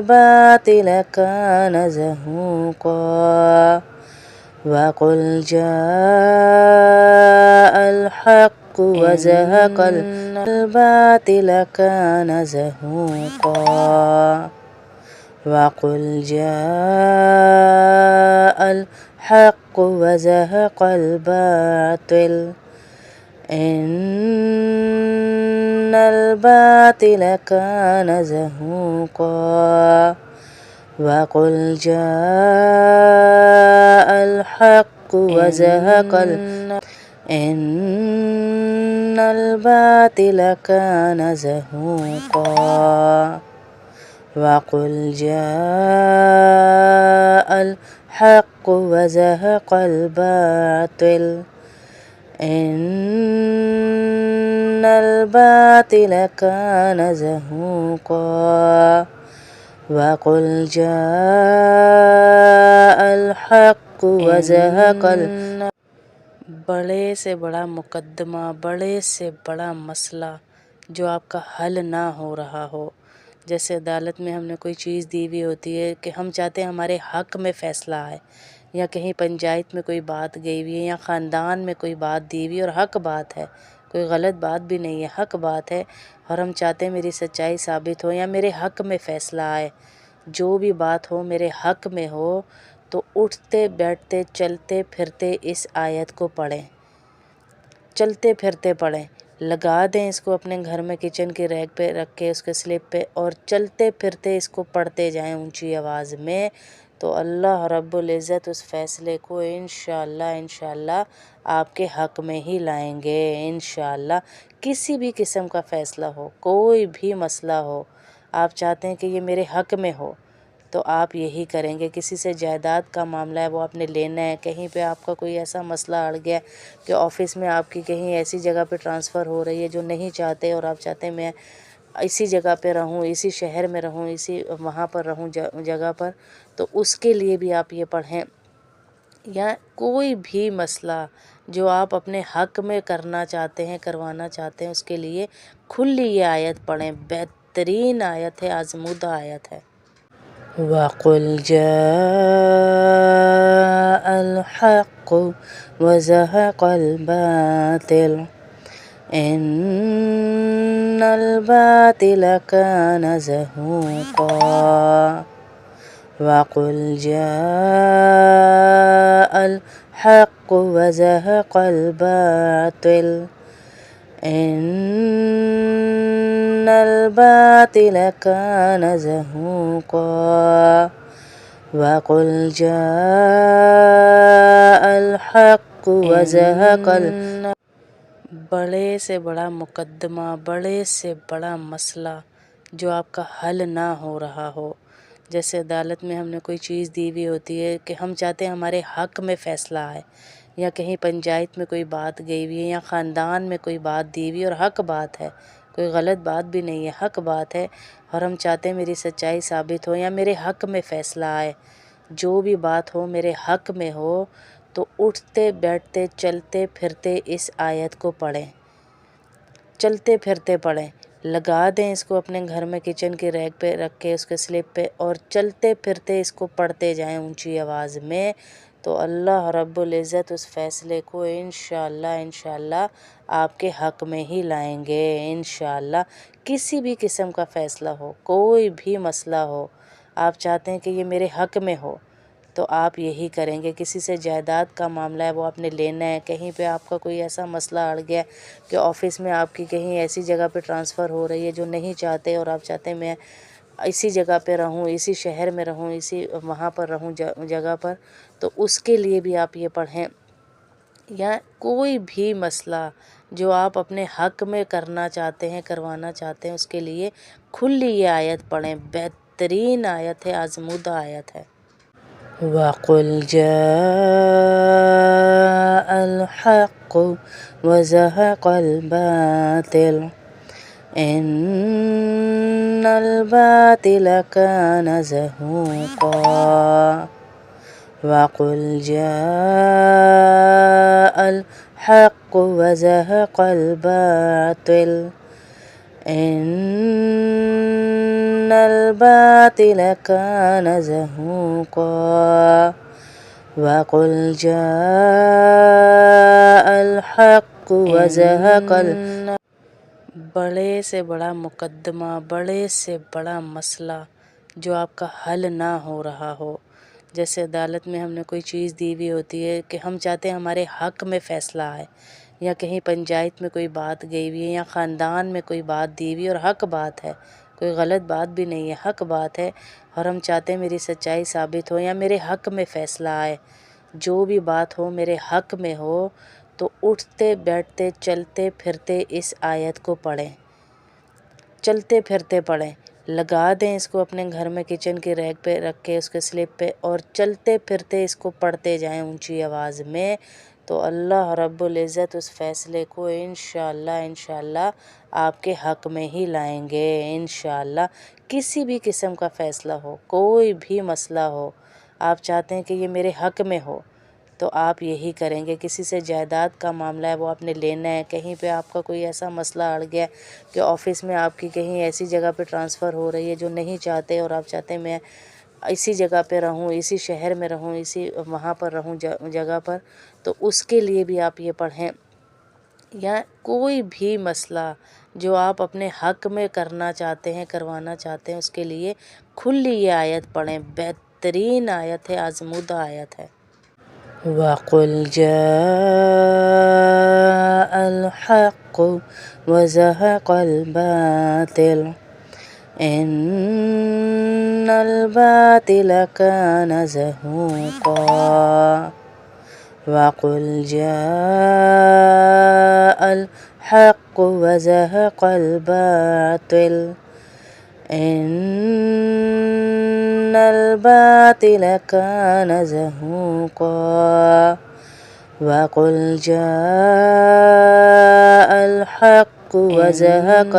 الباطل كان زهوقا وقل جاء الحق وزهق الباطل كان زهوقا وقل جاء الحق وزهق الباطل إن الباطل كان زهوقا وقل جاء الحق وزهق إن الباطل كان زهوقا وقل جاء الحق وزهق الباطل إن الباطل كان زهوقا وقل جاء الحق وزهق بڑے سے بڑا مقدمہ، بڑے سے بڑا مسئلہ جو آپ کا حل نہ ہو رہا ہو، جیسے عدالت میں ہم نے کوئی چیز دی ہوئی ہوتی ہے کہ ہم چاہتے ہیں ہمارے حق میں فیصلہ آئے، یا کہیں پنچایت میں کوئی بات گئی ہوئی ہے یا خاندان میں کوئی بات دی ہوئی اور حق بات ہے، کوئی غلط بات بھی نہیں ہے، حق بات ہے، اور ہم چاہتے ہیں میری سچائی ثابت ہو یا میرے حق میں فیصلہ آئے، جو بھی بات ہو میرے حق میں ہو، تو اٹھتے بیٹھتے چلتے پھرتے اس آیت کو پڑھیں، چلتے پھرتے پڑھیں، لگا دیں اس کو اپنے گھر میں کچن کے ریک پہ رکھ کے اس کے سلپ پہ، اور چلتے پھرتے اس کو پڑھتے جائیں اونچی آواز میں، تو اللہ رب العزت اس فیصلے کو انشاءاللہ آپ کے حق میں ہی لائیں گے، انشاءاللہ۔ کسی بھی قسم کا فیصلہ ہو، کوئی بھی مسئلہ ہو، آپ چاہتے ہیں کہ یہ میرے حق میں ہو، تو آپ یہی کریں گے۔ کسی سے جائیداد کا معاملہ ہے وہ آپ نے لینا ہے، کہیں پہ آپ کا کوئی ایسا مسئلہ اڑ گیا کہ آفس میں آپ کی کہیں ایسی جگہ پہ ٹرانسفر ہو رہی ہے جو نہیں چاہتے، اور آپ چاہتے ہیں میں اسی جگہ پہ رہوں، اسی شہر میں رہوں، اسی وہاں پر رہوں جگہ پر، تو اس کے لیے بھی آپ یہ پڑھیں۔ یا کوئی بھی مسئلہ جو آپ اپنے حق میں کرنا چاہتے ہیں، کروانا چاہتے ہیں، اس کے لیے کھلی یہ آیت پڑھیں، بہترین آیت ہے، آزمودہ آیت ہے۔ وَقُلْ جَاءَ الْحَقُّ وَزَهَقَ الْبَاطِلُ إِنَّ الْبَاطِلَ كَانَ زَهُوقًا وَقُلْ جَاءَ الْحَقُّ وَزَهَقَ الْبَاطِلُ إِنَّ الْبَاطِلَ كَانَ زَهُوقًا وَقُلْ جَاءَ الْحَقُّ وَزَهَقَ بڑے سے بڑا مقدمہ، بڑے سے بڑا مسئلہ جو آپ کا حل نہ ہو رہا ہو، جیسے عدالت میں ہم نے کوئی چیز دی ہوئی ہوتی ہے کہ ہم چاہتے ہیں ہمارے حق میں فیصلہ آئے، یا کہیں پنچایت میں کوئی بات گئی ہوئی ہے یا خاندان میں کوئی بات دی ہوئی اور حق بات ہے، کوئی غلط بات بھی نہیں ہے، حق بات ہے، اور ہم چاہتے ہیں میری سچائی ثابت ہو یا میرے حق میں فیصلہ آئے، جو بھی بات ہو میرے حق میں ہو، تو اٹھتے بیٹھتے چلتے پھرتے اس آیت کو پڑھیں، چلتے پھرتے پڑھیں، لگا دیں اس کو اپنے گھر میں کچن کے ریک پہ رکھ کے اس کے سلپ پہ، اور چلتے پھرتے اس کو پڑھتے جائیں اونچی آواز میں، تو اللہ رب العزت اس فیصلے کو انشاءاللہ آپ کے حق میں ہی لائیں گے، انشاءاللہ۔ کسی بھی قسم کا فیصلہ ہو، کوئی بھی مسئلہ ہو، آپ چاہتے ہیں کہ یہ میرے حق میں ہو، تو آپ یہی کریں گے۔ کسی سے جائیداد کا معاملہ ہے وہ آپ نے لینا ہے، کہیں پہ آپ کا کوئی ایسا مسئلہ اڑ گیا کہ آفس میں آپ کی کہیں ایسی جگہ پہ ٹرانسفر ہو رہی ہے جو نہیں چاہتے، اور آپ چاہتے ہیں میں اسی جگہ پہ رہوں، اسی شہر میں رہوں، اسی وہاں پر رہوں جگہ پر، تو اس کے لیے بھی آپ یہ پڑھیں۔ یا کوئی بھی مسئلہ جو آپ اپنے حق میں کرنا چاہتے ہیں، کروانا چاہتے ہیں، اس کے لیے کھلی یہ آیت پڑھیں، بہترین آیت ہے، آزمودہ آیت ہے۔ وَقُلْ جَاءَ الْحَقُّ وَزَهَقَ الْبَاطِلُ إِنَّ الْبَاطِلَ كَانَ زَهُوقًا وَقُلْ جَاءَ الْحَقُّ وَزَهَقَ الْبَاطِلُ إِنَّ الباطل كان زهوقا وقل جاء الحق وزهق بڑے سے بڑا مقدمہ، بڑے سے بڑا مسئلہ جو آپ کا حل نہ ہو رہا ہو، جیسے عدالت میں ہم نے کوئی چیز دی ہوئی ہوتی ہے کہ ہم چاہتے ہیں ہمارے حق میں فیصلہ آئے، یا کہیں پنچایت میں کوئی بات گئی ہوئی ہے یا خاندان میں کوئی بات دی ہوئی اور حق بات ہے، کوئی غلط بات بھی نہیں ہے، حق بات ہے، اور ہم چاہتے ہیں میری سچائی ثابت ہو یا میرے حق میں فیصلہ آئے، جو بھی بات ہو میرے حق میں ہو، تو اٹھتے بیٹھتے چلتے پھرتے اس آیت کو پڑھیں، چلتے پھرتے پڑھیں، لگا دیں اس کو اپنے گھر میں کچن کے ریک پہ رکھ کے اس کے سلپ پہ، اور چلتے پھرتے اس کو پڑھتے جائیں اونچی آواز میں، تو اللہ رب العزت اس فیصلے کو انشاءاللہ آپ کے حق میں ہی لائیں گے، انشاءاللہ۔ کسی بھی قسم کا فیصلہ ہو، کوئی بھی مسئلہ ہو، آپ چاہتے ہیں کہ یہ میرے حق میں ہو، تو آپ یہی کریں گے۔ کسی سے جائیداد کا معاملہ ہے وہ آپ نے لینا ہے، کہیں پہ آپ کا کوئی ایسا مسئلہ اڑ گیا کہ آفس میں آپ کی کہیں ایسی جگہ پہ ٹرانسفر ہو رہی ہے جو نہیں چاہتے، اور آپ چاہتے ہیں میں اسی جگہ پہ رہوں، اسی شہر میں رہوں، اسی وہاں پر رہوں جگہ پر، تو اس کے لیے بھی آپ یہ پڑھیں، یا کوئی بھی مسئلہ جو آپ اپنے حق میں کرنا چاہتے ہیں، کروانا چاہتے ہیں، اس کے لیے کھلی یہ آیت پڑھیں، بہترین آیت ہے، آزمودہ آیت ہے۔ وَقُلْ جَاءَ الْحَقُّ وَزَهَقَ الْبَاطِلُ إِنَّ الْبَاطِلَ كَانَ زَهُوقًا وَقُلْ جَاءَ الْحَقُّ وَزَهَقَ الْبَاطِلُ إِنَّ الْبَاطِلَ كَانَ زَهُوقًا وَقُلْ جَاءَ الْحَقُّ وَزَهَقَ